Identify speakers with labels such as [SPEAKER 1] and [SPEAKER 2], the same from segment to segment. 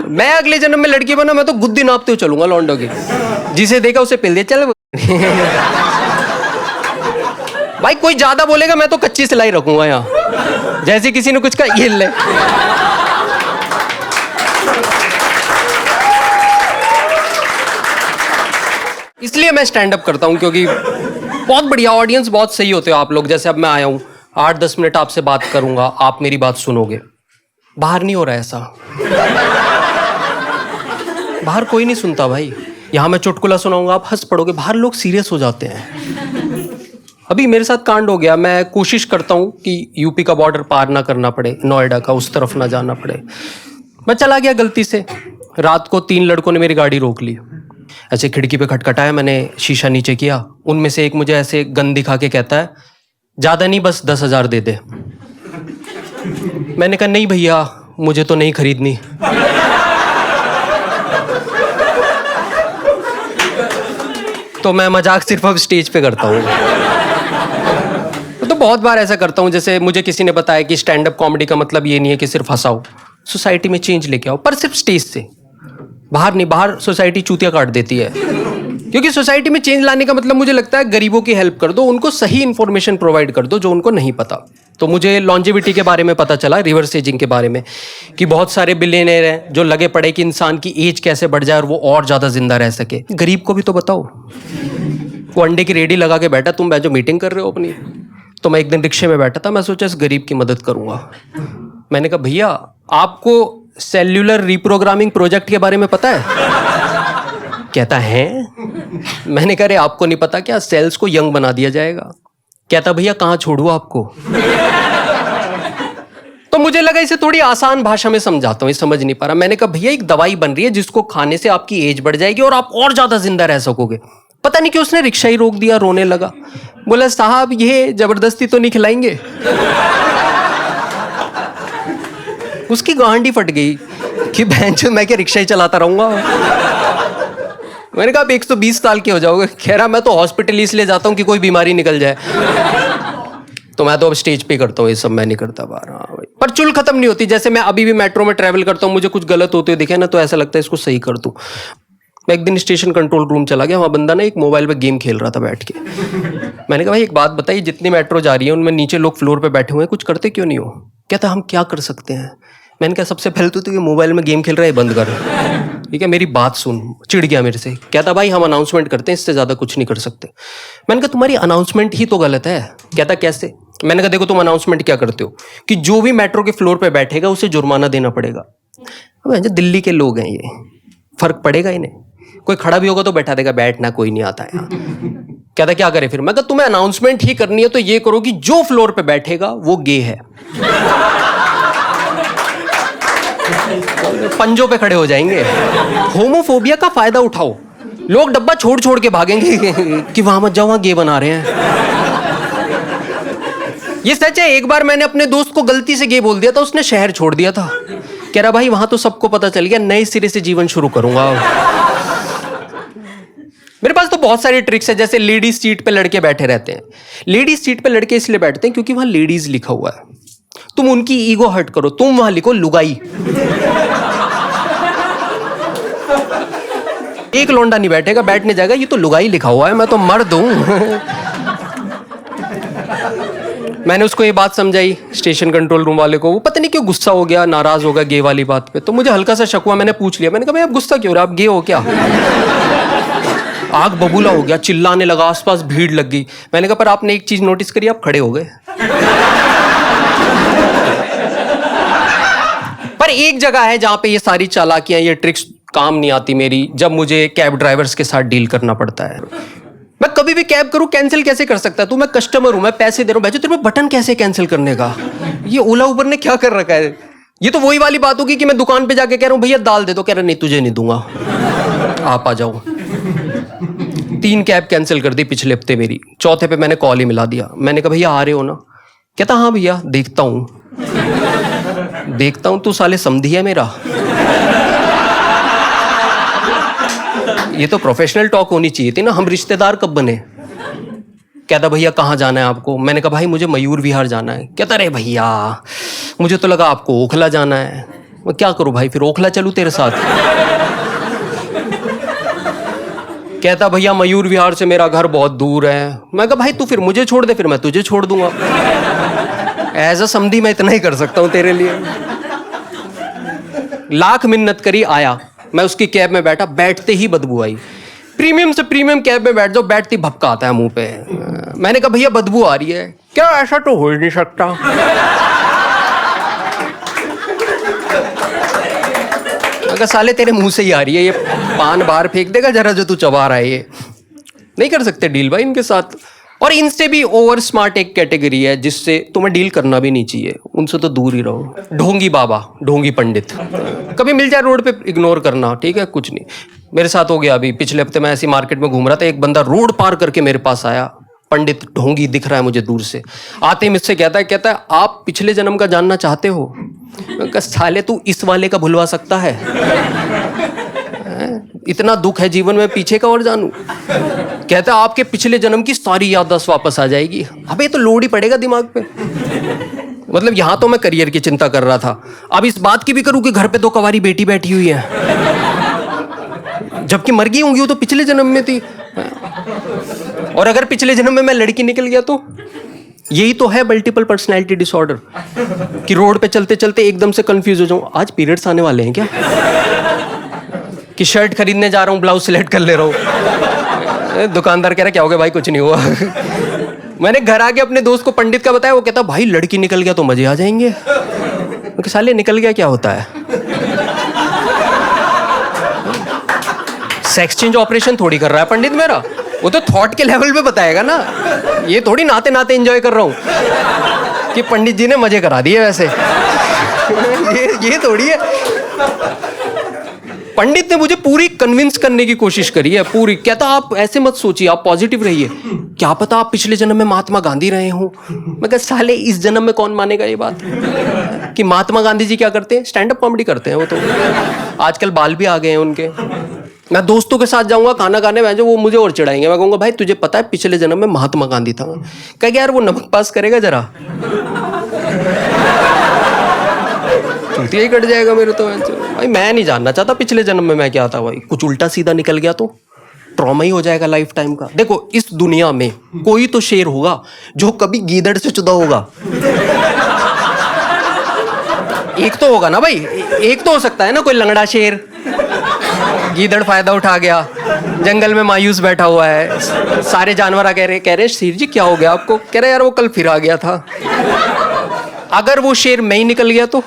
[SPEAKER 1] मैं अगले जन्म में लड़की बना, मैं तो गुद्दी नापते हुए चलूंगा लौंडो की, जिसे देखा उसे पिल दे चल। भाई कोई ज्यादा बोलेगा मैं तो कच्ची सिलाई रखूंगा यहाँ, जैसे किसी ने कुछ कहा ये ले। इसलिए मैं स्टैंड अप करता हूं, क्योंकि बहुत बढ़िया ऑडियंस, बहुत सही होते हो आप लोग। जैसे अब मैं आया हूं, 8-10 मिनट आपसे बात करूंगा, आप मेरी बात सुनोगे। बाहर नहीं हो रहा ऐसा, बाहर कोई नहीं सुनता भाई। यहां मैं चुटकुला सुनाऊंगा, आप हंस पड़ोगे, बाहर लोग सीरियस हो जाते हैं। अभी मेरे साथ कांड हो गया, मैं कोशिश करता हूं कि यूपी का बॉर्डर पार ना करना पड़े, नोएडा का उस तरफ ना जाना पड़े। मैं चला गया गलती से, रात को 3 लड़कों ने मेरी गाड़ी रोक ली। ऐसे खिड़की पे खटखटाया, मैंने शीशा नीचे किया। उनमें से एक मुझे ऐसे गन दिखा के कहता है, ज्यादा नहीं, बस 10,000 दे दे। मैंने कहा नहीं भैया, मुझे तो नहीं खरीदनी। तो मैं मजाक सिर्फ अब स्टेज पे करता हूँ। तो बहुत बार ऐसा करता हूँ, जैसे मुझे किसी ने बताया कि स्टैंड अप कॉमेडी का मतलब ये नहीं है कि सिर्फ हंसाओ, सोसाइटी में चेंज लेके आओ, पर सिर्फ स्टेज से, बाहर नहीं। बाहर सोसाइटी चूतिया काट देती है, क्योंकि सोसाइटी में चेंज लाने का मतलब मुझे लगता है गरीबों की हेल्प कर दो, उनको सही इंफॉर्मेशन प्रोवाइड कर दो जो उनको नहीं पता। तो मुझे लॉन्जेविटी के बारे में पता चला, रिवर्स एजिंग के बारे में, कि बहुत सारे बिलियनर हैं जो लगे पड़े कि इंसान की एज कैसे बढ़ जाए और वो और ज़्यादा जिंदा रह सके। गरीब को भी तो बताओ। वो अंडे की रेडी लगा के बैठा, तुम जो मीटिंग कर रहे हो अपनी। तो मैं एक दिन रिक्शे में बैठा था, मैं सोचा इस गरीब की मदद करूंगा। मैंने कहा भैया, आपको सेल्यूलर रिप्रोग्रामिंग प्रोजेक्ट के बारे में पता है? कहता है। मैंने कहा रे आपको नहीं पता क्या, सेल्स को यंग बना दिया जाएगा। कहता भैया कहाँ छोड़ूं आपको? तो मुझे लगा इसे थोड़ी आसान भाषा में समझाता हूँ, ये समझ नहीं पा रहा। मैंने कहा भैया एक दवाई बन रही है जिसको खाने से आपकी एज बढ़ जाएगी और आप और ज्यादा जिंदा रह सकोगे। पता नहीं क्यों उसने रिक्शा ही रोक दिया, रोने लगा। बोला साहब ये जबरदस्ती तो नहीं खिलाएंगे? उसकी गांडी फट गई कि बहन मैं क्या रिक्शा ही चलाता रहूंगा। मैंने कहा आप 120 साल के हो जाओगे। कह रहा मैं तो हॉस्पिटल इसलिए जाता हूँ कि कोई बीमारी निकल जाए। तो मैं तो अब स्टेज पे करता हूँ, ये सब मैं नहीं करता बाहर। हाँ भाई, पर चुल खत्म नहीं होती। जैसे मैं अभी भी मेट्रो में ट्रैवल करता हूँ, मुझे कुछ गलत होते हुए दिखे ना तो ऐसा लगता है इसको सही कर दूं। मैं एक दिन स्टेशन कंट्रोल रूम चला गया, वहाँ बंदा ना एक मोबाइल पे गेम खेल रहा था बैठ के। मैंने कहा भाई एक बात बताइए, जितनी मेट्रो जा रही है उनमें नीचे लोग फ्लोर पे बैठे हुए हैं, कुछ करते क्यों नहीं हो? कहता हम क्या कर सकते हैं। मैंने कहा सबसे पहले तो ये मोबाइल में गेम खेल रहा है बंद कर, ठीक है, मेरी बात सुन। चिढ़ गया मेरे से। कहता भाई हम अनाउंसमेंट करते हैं, इससे ज्यादा कुछ नहीं कर सकते। मैंने कहा तुम्हारी अनाउंसमेंट ही तो गलत है। कहता कैसे? मैंने कहा देखो तुम अनाउंसमेंट क्या करते हो कि जो भी मेट्रो के फ्लोर पे बैठेगा उसे जुर्माना देना पड़ेगा। अब दिल्ली के लोग हैं, ये फर्क पड़ेगा इन्हें? कोई खड़ा भी होगा तो बैठा देगा, बैठना कोई नहीं आता है। कहता क्या करे फिर? मैं कहा तुम्हें अनाउंसमेंट ही करनी है तो ये करो कि जो फ्लोर पे बैठेगा वो गे है। पंजों पे खड़े हो जाएंगे। होमोफोबिया का फायदा उठाओ, लोग डब्बा छोड़ छोड़ के भागेंगे कि वहां मत जाओ, वहां गे बना रहे हैं। ये सच है, एक बार मैंने अपने दोस्त को गलती से गे बोल दिया था, उसने शहर छोड़ दिया था। कह रहा भाई वहां तो सबको पता चल गया, नए सिरे से जीवन शुरू करूंगा। मेरे पास तो बहुत सारी ट्रिक्स है। जैसे लेडीज सीट पे लड़के बैठे रहते हैं। लेडीज सीट पे लड़के इसलिए बैठते हैं क्योंकि वहां लेडीज लिखा हुआ है। तुम उनकी ईगो हर्ट करो, तुम वहां लिखो लुगाई। एक लौंडा नहीं बैठेगा, बैठने जाएगा ये तो लुगाई लिखा हुआ है, मैं तो मर्द हूं। मैंने उसको ये बात समझाई स्टेशन कंट्रोल रूम वाले को, वो पता नहीं क्यों गुस्सा हो गया, नाराज हो गया गे वाली बात पे। तो मुझे हल्का सा शक हुआ, मैंने पूछ लिया। मैंने कहा भाई आप गुस्सा क्यों हो रहे, आप गे हो क्या? आग बबूला हो गया, चिल्लाने लगा, आसपास भीड़ लग गई। मैंने कहा पर आपने एक चीज नोटिस करी, आप खड़े हो गए। पर एक जगह है जहां पे ये सारी चालाकियां, ये ट्रिक्स काम नहीं आती मेरी, जब मुझे कैब ड्राइवर्स के साथ डील करना पड़ता है। मैं कभी भी कैब करूं, कैंसिल कैसे कर सकता है तू? मैं कस्टमर हूं, मैं पैसे दे रहा हूं, भाई तेरे पे बटन कैसे कैंसिल करने का? ये ओला उबर ने क्या कर रखा है? ये तो वही वाली बात होगी कि मैं दुकान पे जाके कह रहा हूं भैया दाल दे दो, कह रहा नहीं तुझे नहीं दूंगा, आप आ जाओ। 3 कैब कैंसिल कर दी पिछले हफ्ते मेरी। चौथे पे मैंने कॉल ही मिला दिया। मैंने कहा भैया आ रहे हो ना? कहता हाँ भैया देखता हूं। देखता हूं तू साले समझी है मेरा? ये तो प्रोफेशनल टॉक होनी चाहिए थी ना, हम रिश्तेदार कब बने? कहता भैया कहाँ जाना है आपको? मैंने कहा भाई मुझे मयूर विहार जाना है। कहता रे भैया मुझे तो लगा आपको ओखला जाना है। मैं क्या करूं भाई, फिर ओखला चलूं तेरे साथ? कहता भैया मयूर विहार से मेरा घर बहुत दूर है। मैं कहा भाई तू फिर मुझे छोड़ दे, फिर मैं तुझे छोड़ दूंगा। एज अ समधी मैं इतना ही कर सकता हूं तेरे लिए। लाख मिन्नत करी, आया। मैं उसकी कैब में बैठा, बैठते ही बदबू आई। प्रीमियम से प्रीमियम कैब में बैठ जाओ, बैठती भपका आता है मुंह पे। मैंने कहा भैया बदबू आ रही है। क्या ऐसा तो हो ही नहीं सकता। अगर साले तेरे मुंह से ही आ रही है, ये पान बाहर फेंक देगा जरा जो तू चबा रहा है। ये नहीं कर सकते डील भाई इनके साथ। और इनसे भी ओवर स्मार्ट एक कैटेगरी है जिससे तुम्हें डील करना भी नहीं चाहिए, उनसे तो दूर ही रहो। ढोंगी बाबा, ढोंगी पंडित, कभी मिल जाए रोड पे इग्नोर करना, ठीक है, कुछ नहीं। मेरे साथ हो गया अभी पिछले हफ्ते, मैं ऐसी मार्केट में घूम रहा था, एक बंदा रोड पार करके मेरे पास आया, पंडित ढोंगी दिख रहा है मुझे दूर से। आते ही मुझसे कहता है आप पिछले जन्म का जानना चाहते हो? मैं कहा साले तू इस वाले का भुलवा सकता है? इतना दुख है जीवन में, पीछे का और जानूं? कहता है आपके पिछले जन्म की सारी याददाश्त वापस आ जाएगी। अबे तो लोड ही पड़ेगा दिमाग पे। मतलब यहां तो मैं करियर की चिंता कर रहा था, अब इस बात की भी करूं कि घर पे 2 कवारी बेटी बैठी हुई है, जबकि मर गई होंगी वो तो पिछले जन्म में थी। और अगर पिछले जन्म में मैं लड़की निकल गया तो? यही तो है मल्टीपल पर्सनैलिटी डिसऑर्डर, कि रोड पे चलते चलते एकदम से कंफ्यूज हो जाऊं, आज पीरियड्स आने वाले हैं क्या, कि शर्ट खरीदने जा रहा हूं ब्लाउज सिलेक्ट कर ले रहा हूं। दुकानदार कह रहा क्या हो गया भाई, कुछ नहीं हुआ। मैंने घर आके अपने दोस्त को पंडित का बताया, वो कहता भाई लड़की निकल गया तो मजे आ जाएंगे। क्योंकि साले निकल गया क्या होता है? सेक्स चेंज ऑपरेशन थोड़ी कर रहा है पंडित मेरा, वो तो थॉट के लेवल पे बताएगा ना। ये थोड़ी नाते नाते एंजॉय कर रहा हूं कि पंडित जी ने मजे करा दिए वैसे। ये थोड़ी है। पंडित ने मुझे पूरी कन्विंस करने की कोशिश करी है, पूरी। कहता आप ऐसे मत सोचिए, आप पॉजिटिव रहिए, क्या पता आप पिछले जन्म में महात्मा गांधी रहे हो। मैं कहा साले इस जन्म में कौन मानेगा ये बात कि महात्मा गांधी जी क्या करते हैं, स्टैंड अप कॉमेडी करते हैं वो तो। आजकल बाल भी आ गए हैं उनके। मैं दोस्तों के साथ जाऊंगा खाना खाने में, जो वो मुझे और चिढ़ाएंगे। मैं कहूंगा भाई तुझे पता है पिछले जन्म में महात्मा गांधी था। कहेगा यार वो नमक पास करेगा जरा, यही कट जाएगा मेरे तो। भाई मैं नहीं जानना चाहता पिछले जन्म में मैं क्या था। भाई कुछ उल्टा सीधा निकल गया तो ट्रॉमा ही हो जाएगा लाइफ टाइम का। देखो इस दुनिया में कोई तो शेर होगा जो कभी गीदड़ से जुदा होगा। एक तो होगा ना भाई, एक तो हो सकता है ना कोई लंगड़ा शेर। गीदड़ फायदा उठा गया, जंगल में मायूस बैठा हुआ है, सारे जानवर कह रहे शेर जी क्या हो गया आपको? कह रहे यार वो कल फिर आ गया था। अगर वो शेर मैं ही निकल गया तो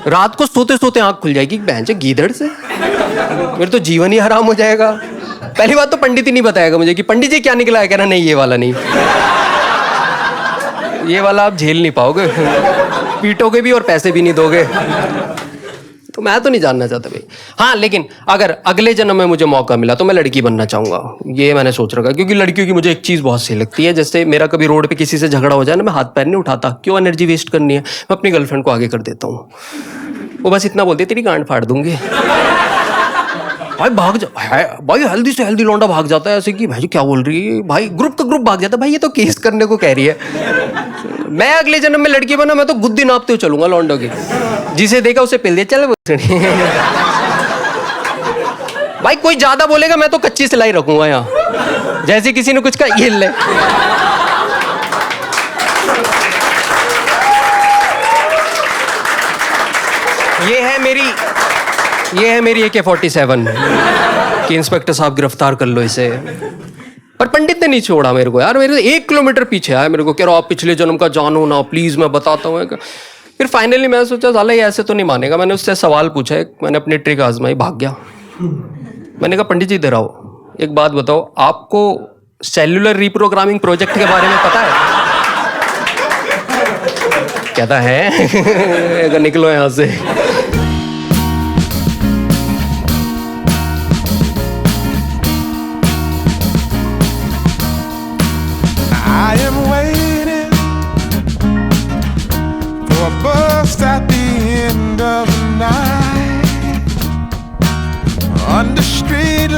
[SPEAKER 1] रात को सोते सोते आंख खुल जाएगी, भैंस गीदड़ से, मेरा तो जीवन ही हराम हो जाएगा। पहली बात तो पंडित ही नहीं बताएगा मुझे कि पंडित जी क्या निकला है। कहना नहीं ये वाला नहीं, ये वाला आप झेल नहीं पाओगे, पीटोगे भी और पैसे भी नहीं दोगे। तो मैं तो नहीं जानना चाहता भाई। हाँ लेकिन अगर अगले जन्म में मुझे मौका मिला तो मैं लड़की बनना चाहूंगा, ये मैंने सोच रखा। क्योंकि लड़कियों की मुझे एक चीज़ बहुत सही लगती है, जैसे मेरा कभी रोड पे किसी से झगड़ा हो जाए ना, मैं हाथ पैर नहीं उठाता, क्यों एनर्जी वेस्ट करनी है, मैं अपनी गर्लफ्रेंड को आगे कर देता हूँ। वो बस इतना बोलती है तेरी गांड फाड़ दूंगी। भाई भाग जा भाई, हेल्दी से हेल्दी लौंडा भाग जाता है ऐसे कि भाई क्या बोल रही है भाई, ग्रुप का ग्रुप भाग जाता है। भाई ये तो केस करने को कह रही है। मैं अगले जन्म में लड़की बना, मैं तो गुद्दी नापते हुए चलूंगा लौंडों की, जिसे देखा उसे पिल दे चल। भाई कोई ज्यादा बोलेगा मैं तो कच्ची सिलाई रखूंगा यहाँ, जैसे किसी ने कुछ कहा ये ले। ये है मेरी AK-47 कि इंस्पेक्टर साहब गिरफ्तार कर लो इसे। पर पंडित ने नहीं छोड़ा मेरे को यार, मेरे 1 किलोमीटर पीछे आया, मेरे को कह रहा आप पिछले जन्म का जानो ना प्लीज, मैं बताता हूँ। फिर फाइनली मैं सोचा साला ये ऐसे तो नहीं मानेगा। मैंने उससे सवाल पूछा, मैंने अपनी ट्रिक आजमाई, भाग गया। मैंने कहा पंडित जी इधर आओ, एक बात बताओ, आपको सेल्यूलर रिप्रोग्रामिंग प्रोजेक्ट के बारे में पता है? कहता है अगर निकलो यहाँ से।
[SPEAKER 2] At the end of the night, under street